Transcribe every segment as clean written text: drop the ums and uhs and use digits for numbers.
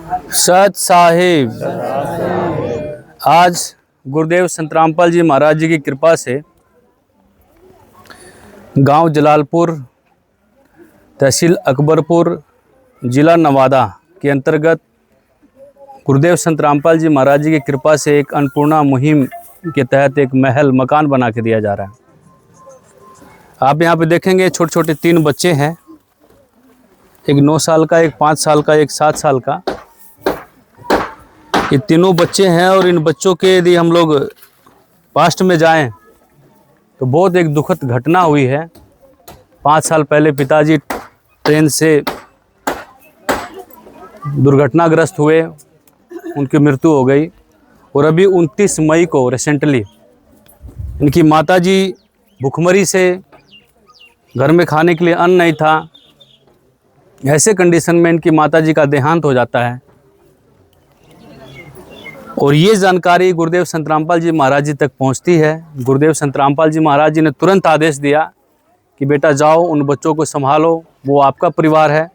सत साहिब। आज गुरुदेव संत रामपाल जी महाराज जी की कृपा से गांव जलालपुर, तहसील अकबरपुर, जिला नवादा के अंतर्गत गुरुदेव संत रामपाल जी महाराज जी की कृपा से एक अन्नपूर्णा मुहिम के तहत एक महल मकान बना के दिया जा रहा है। आप यहाँ पे देखेंगे छोटे छोटे 3 बच्चे हैं, एक 9 साल का, एक 5 साल का, एक 7 साल का। ये तीनों बच्चे हैं और इन बच्चों के यदि हम लोग पास्ट में जाएं तो बहुत एक दुखद घटना हुई है। 5 साल पहले पिताजी ट्रेन से दुर्घटनाग्रस्त हुए, उनकी मृत्यु हो गई। और अभी 29 मई को रिसेंटली इनकी माताजी भुखमरी से, घर में खाने के लिए अन्न नहीं था, ऐसे कंडीशन में इनकी माताजी का देहांत हो जाता है। और ये जानकारी गुरुदेव संत रामपाल जी महाराज जी तक पहुंचती है। गुरुदेव संत रामपाल जी महाराज जी ने तुरंत आदेश दिया कि बेटा जाओ, उन बच्चों को संभालो, वो आपका परिवार है।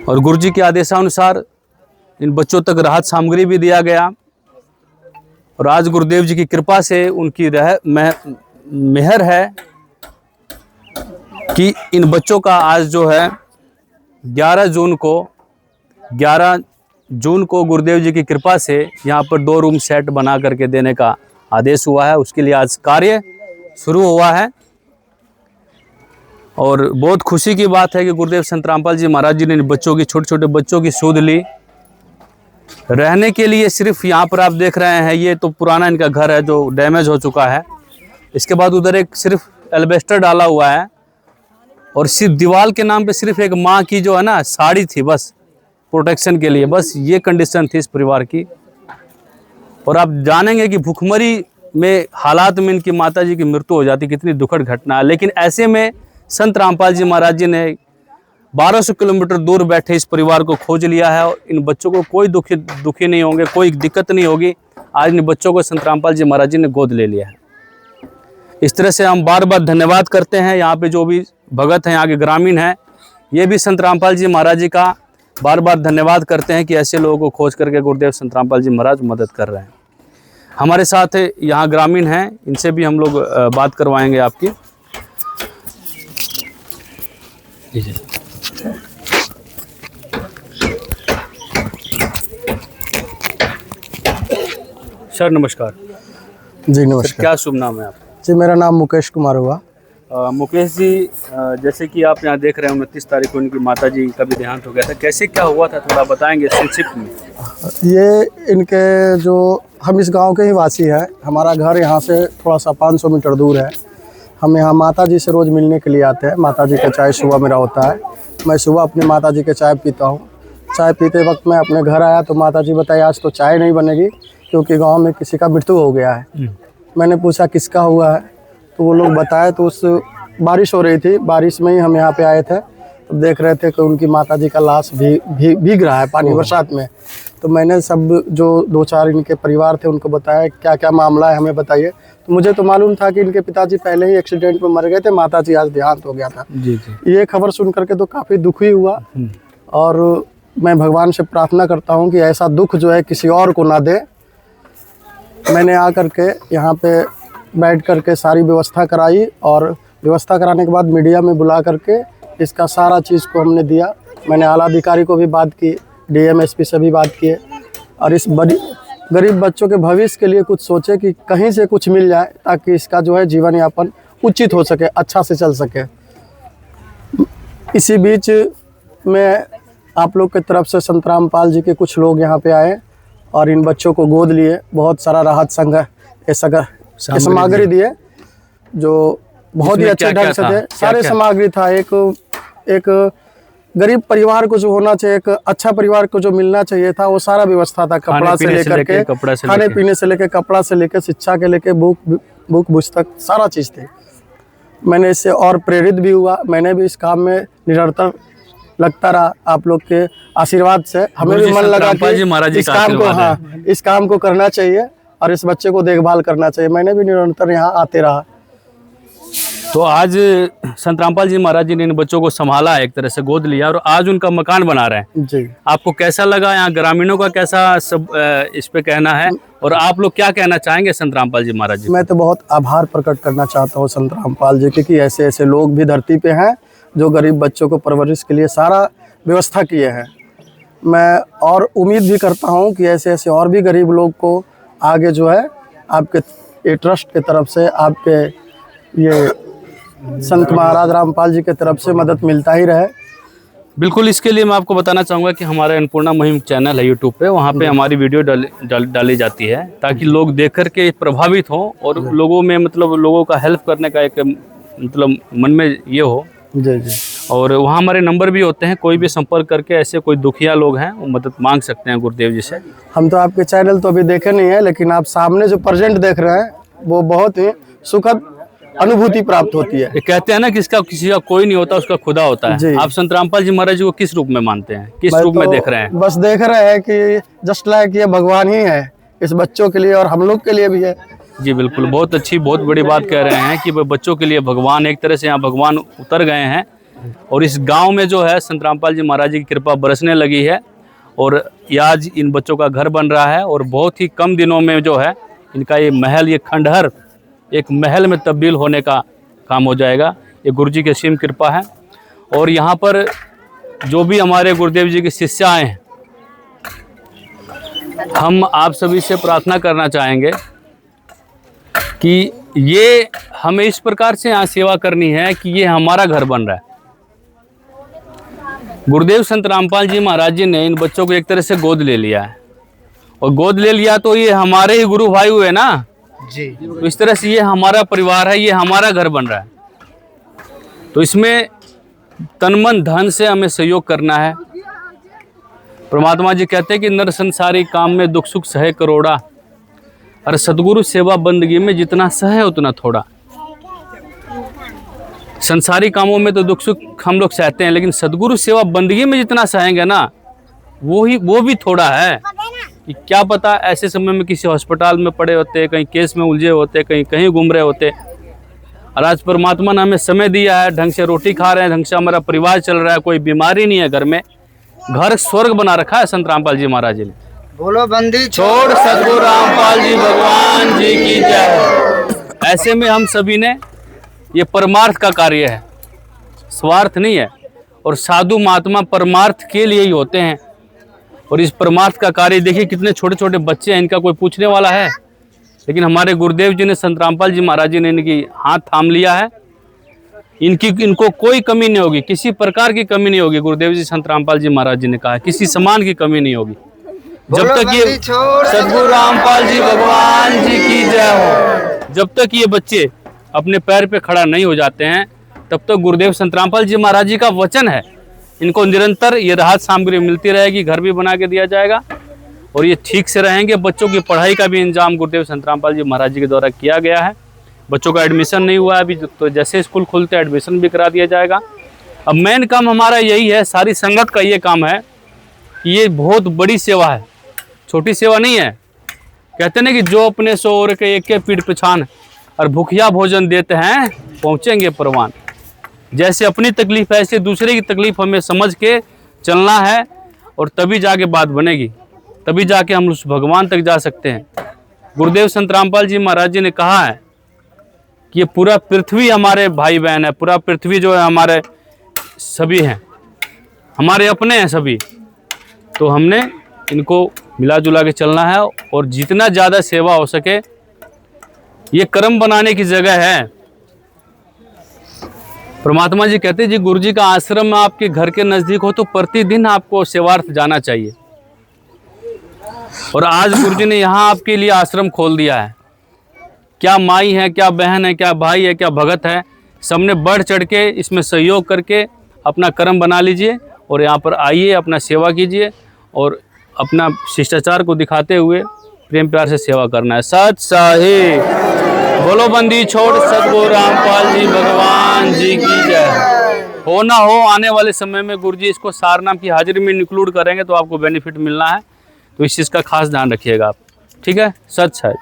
और गुरु जी के आदेशानुसार इन बच्चों तक राहत सामग्री भी दिया गया। और आज गुरुदेव जी की कृपा से उनकी मेहर है कि इन बच्चों का आज जो है 11 जून को गुरुदेव जी की कृपा से यहाँ पर 2 रूम सेट बना करके देने का आदेश हुआ है। उसके लिए आज कार्य शुरू हुआ है। और बहुत खुशी की बात है कि गुरुदेव संत रामपाल जी महाराज जी ने बच्चों की, छोटे छोटे बच्चों की सुध ली। रहने के लिए सिर्फ यहाँ पर आप देख रहे हैं, ये तो पुराना इनका घर है जो डैमेज हो चुका है। इसके बाद उधर एक सिर्फ एल्बेस्टर डाला हुआ है और सिर्फ दीवार के नाम पे सिर्फ एक माँ की जो है ना साड़ी थी, बस प्रोटेक्शन के लिए, बस ये कंडीशन थी इस परिवार की। और आप जानेंगे कि भुखमरी में हालात में इनकी माताजी की मृत्यु हो जाती, कितनी दुखद घटना है। लेकिन ऐसे में संत रामपाल जी महाराज जी ने 1200 किलोमीटर दूर बैठे इस परिवार को खोज लिया है। और इन बच्चों को कोई दुखी नहीं होंगे, कोई दिक्कत नहीं होगी। आज इन बच्चों को संत रामपाल जी महाराज जी ने गोद ले लिया है। इस तरह से हम बार बार धन्यवाद करते हैं। यहाँ पे जो भी भगत हैं, यहाँ के ग्रामीण हैं, ये भी संत रामपाल जी महाराज जी का बार बार धन्यवाद करते हैं कि ऐसे लोगों को खोज करके गुरुदेव संत रामपाल जी महाराज मदद कर रहे हैं। हमारे साथ यहाँ ग्रामीण हैं, इनसे भी हम लोग बात करवाएंगे आपकी। सर नमस्कार। जी नमस्कार। क्या शुभ नाम है आपका? जी मेरा नाम मुकेश कुमार हुआ। मुकेश जी, जैसे कि आप यहाँ देख रहे हैं 29 तारीख को इनकी माताजी का भी देहांत हो गया था, कैसे क्या हुआ था थोड़ा बताएंगे संक्षिप्त में? ये इनके जो हम इस गांव के ही वासी हैं। हमारा घर यहाँ से थोड़ा सा 500 मीटर दूर है। हम यहाँ माताजी से रोज़ मिलने के लिए आते हैं। माताजी का चाय सुबह मेरा होता है। मैं सुबह अपनी माताजी के चाय पीता हूँ। चाय पीते वक्त मैं अपने घर आया तो माताजी बताई आज तो चाय नहीं बनेगी क्योंकि गाँव में किसी का मृत्यु हो गया है। मैंने पूछा किसका हुआ है तो वो लोग बताए। तो उस बारिश हो रही थी, बारिश में ही हम यहाँ पे आए थे। तो देख रहे थे कि उनकी माताजी का लाश भीग रहा है पानी, बरसात में। तो मैंने सब जो 2-4 इनके परिवार थे उनको बताया क्या क्या मामला है हमें बताइए। तो मुझे तो मालूम था कि इनके पिताजी पहले ही एक्सीडेंट में मर गए थे, माताजी आज देहांत हो गया था। जी जी। ये खबर सुन करके तो काफ़ी दुखी हुआ। और मैं भगवान से प्रार्थना करता हूँ कि ऐसा दुख जो है किसी और को ना दे। मैंने आकर के यहाँ पे बैठ करके सारी व्यवस्था कराई और व्यवस्था कराने के बाद मीडिया में बुला करके इसका सारा चीज़ को हमने दिया। मैंने आला अधिकारी को भी बात की, डीएम एसपी से भी बात किए। और इस गरीब बच्चों के भविष्य के लिए कुछ सोचे कि कहीं से कुछ मिल जाए ताकि इसका जो है जीवन यापन उचित हो सके, अच्छा से चल सके। इसी बीच में आप लोग की तरफ से संत रामपाल जी के कुछ लोग यहाँ पे आए और इन बच्चों को गोद लिए। बहुत सारा राहत सामग्री दिए जो बहुत ही अच्छे ढंग से थे। सारे सामग्री था। एक गरीब परिवार को जो होना चाहिए, एक अच्छा परिवार को जो मिलना चाहिए था, वो सारा व्यवस्था था। कपड़ा से लेकर के खाने पीने से लेकर कपड़ा से लेकर शिक्षा के लेकर बुक पुस्तक सारा चीज़ थी। मैंने इससे और प्रेरित भी हुआ। मैंने भी इस काम में निरंतर लगता रहा। आप लोग के आशीर्वाद से हमें भी मन लगा कि इस काम को करना चाहिए और इस बच्चे को देखभाल करना चाहिए। मैंने भी निरंतर यहाँ आते रहा। तो आज संत रामपाल जी महाराज जी ने इन बच्चों को संभाला है, एक तरह से गोद लिया और आज उनका मकान बना रहे हैं। जी। आपको कैसा लगा, यहाँ ग्रामीणों का कैसा सब इस पे कहना है और आप लोग क्या कहना चाहेंगे संत रामपाल जी महाराज जी? मैं तो बहुत आभार प्रकट करना चाहता हूँ संत रामपाल जी के कि ऐसे ऐसे लोग भी धरती पे हैं जो गरीब बच्चों को परवरिश के लिए सारा व्यवस्था किए हैं। मैं और उम्मीद भी करता हूँ कि ऐसे ऐसे और भी गरीब लोग को आगे जो है आपके ये ट्रस्ट के तरफ से, आपके ये संत महाराज रामपाल जी के तरफ से मदद मिलता ही रहे। बिल्कुल, इसके लिए मैं आपको बताना चाहूँगा कि हमारा अन्नपूर्णा मुहिम चैनल है यूट्यूब पे, वहाँ पे हमारी वीडियो डाली जाती है ताकि लोग देख कर के प्रभावित हों और लोगों में मतलब लोगों का हेल्प करने का एक मतलब मन में ये हो। जी जी। और वहाँ हमारे नंबर भी होते हैं, कोई भी संपर्क करके ऐसे कोई दुखिया लोग हैं वो मदद मांग सकते हैं गुरुदेव जी से। हम तो आपके चैनल तो अभी देखे नहीं है, लेकिन आप सामने जो प्रेजेंट देख रहे हैं वो बहुत ही सुखद अनुभूति प्राप्त होती है। ये कहते हैं ना कि इसका किसी का कोई नहीं होता, उसका खुदा होता जी। है। आप संत रामपाल जी महाराज जी को किस रूप में मानते हैं, किस मैं रूप में तो देख रहे हैं? बस देख रहे हैं कि जस्ट लाइक ये भगवान ही है इस बच्चों के लिए और हम लोग के लिए भी है। जी बिल्कुल, बहुत अच्छी बहुत बड़ी बात कह रहे हैं कि वो बच्चों के लिए भगवान, एक तरह से यहाँ भगवान उतर गए हैं और इस गांव में जो है संत रामपाल जी महाराज जी की कृपा बरसने लगी है और ये आज इन बच्चों का घर बन रहा है और बहुत ही कम दिनों में जो है इनका ये महल, ये खंडहर एक महल में तब्दील होने का काम हो जाएगा। ये गुरु जी की असीम कृपा है। और यहाँ पर जो भी हमारे गुरुदेव जी के शिष्य आए हैं, हम आप सभी से प्रार्थना करना चाहेंगे कि ये हमें इस प्रकार से यहाँ सेवा करनी है कि ये हमारा घर बन रहा है। गुरुदेव संत रामपाल जी महाराज जी ने इन बच्चों को एक तरह से गोद ले लिया है और गोद ले लिया तो ये हमारे ही गुरु भाई हुए ना जी। तो इस तरह से ये हमारा परिवार है, ये हमारा घर बन रहा है। तो इसमें तन मन धन से हमें सहयोग करना है। परमात्मा जी कहते हैं कि नर संसारी काम में दुख सुख सहे करोड़ा और सदगुरु सेवा बंदगी में जितना सहे उतना थोड़ा। संसारी कामों में तो दुख सुख हम लोग सहते हैं, लेकिन सदगुरु सेवा बंदगी में जितना सहेंगे ना वो भी थोड़ा है। कि क्या पता ऐसे समय में किसी अस्पताल में पड़े होते, कहीं केस में उलझे होते, कहीं घूम रहे होते, और आज परमात्मा ने हमें समय दिया है, ढंग से रोटी खा रहे हैं, ढंग से हमारा परिवार चल रहा है, कोई बीमारी नहीं है घर में। घर स्वर्ग बना रखा है संत रामपाल जी महाराज जी ने। बोलो बंदी छोड़ सदगुरु रामपाल जी भगवान जी की जय। ऐसे में हम सभी ने ये परमार्थ का कार्य है, स्वार्थ नहीं है। और साधु महात्मा परमार्थ के लिए ही होते हैं। और इस परमार्थ का कार्य देखिए, कितने छोटे छोटे बच्चे हैं, इनका कोई पूछने वाला है, लेकिन हमारे गुरुदेव जी ने, संत रामपाल जी महाराज जी ने इनकी हाथ थाम लिया है। इनको कोई कमी नहीं होगी, किसी प्रकार की कमी नहीं होगी। गुरुदेव जी संत रामपाल जी महाराज जी ने कहा किसी समान की कमी नहीं होगी। जब तक ये सदगुरु रामपाल जी भगवान जी की जय हो, जब तक ये बच्चे अपने पैर पे खड़ा नहीं हो जाते हैं, तब तक गुरुदेव संत रामपाल जी महाराज जी का वचन है, इनको निरंतर ये राहत सामग्री मिलती रहेगी, घर भी बना के दिया जाएगा और ये ठीक से रहेंगे। बच्चों की पढ़ाई का भी इंतजाम गुरुदेव संत रामपाल जी महाराज जी के द्वारा किया गया है। बच्चों का एडमिशन नहीं हुआ है अभी, तो जैसे स्कूल खुलते एडमिशन भी करा दिया जाएगा। अब मेन काम हमारा यही है, सारी संगत का ये काम है कि ये बहुत बड़ी सेवा है, छोटी सेवा नहीं है। कहते ना कि जो अपने सो और के एक पीठ पछान और भूखिया भोजन देते हैं पहुँचेंगे परवान। जैसे अपनी तकलीफ है, ऐसे दूसरे की तकलीफ हमें समझ के चलना है और तभी जाके बात बनेगी, तभी जाके हम उस भगवान तक जा सकते हैं। गुरुदेव संत रामपाल जी महाराज जी ने कहा है कि ये पूरा पृथ्वी हमारे भाई बहन है, पूरा पृथ्वी जो है हमारे सभी हैं, हमारे अपने हैं सभी। तो हमने इनको मिला जुला के चलना है और जितना ज़्यादा सेवा हो सके, ये कर्म बनाने की जगह है। परमात्मा जी कहते हैं जी, गुरु जी का आश्रम आपके घर के नज़दीक हो तो प्रतिदिन आपको सेवार्थ जाना चाहिए। और आज गुरु जी ने यहाँ आपके लिए आश्रम खोल दिया है। क्या माई है, क्या बहन है, क्या भाई है, क्या भगत है, सबने बढ़ चढ़ के इसमें सहयोग करके अपना कर्म बना लीजिए और यहाँ पर आइए, अपना सेवा कीजिए और अपना शिष्टाचार को दिखाते हुए प्रेम प्यार से सेवा करना है। सत साहिब बोलो बंदी छोड़ सदगुरु रामपाल जी भगवान जी की जय। हो ना हो, आने वाले समय में गुरु जी इसको सारनाम की हाजिरी में इंक्लूड करेंगे तो आपको बेनिफिट मिलना है, तो इस चीज़ का खास ध्यान रखिएगा आप। ठीक है, सच है।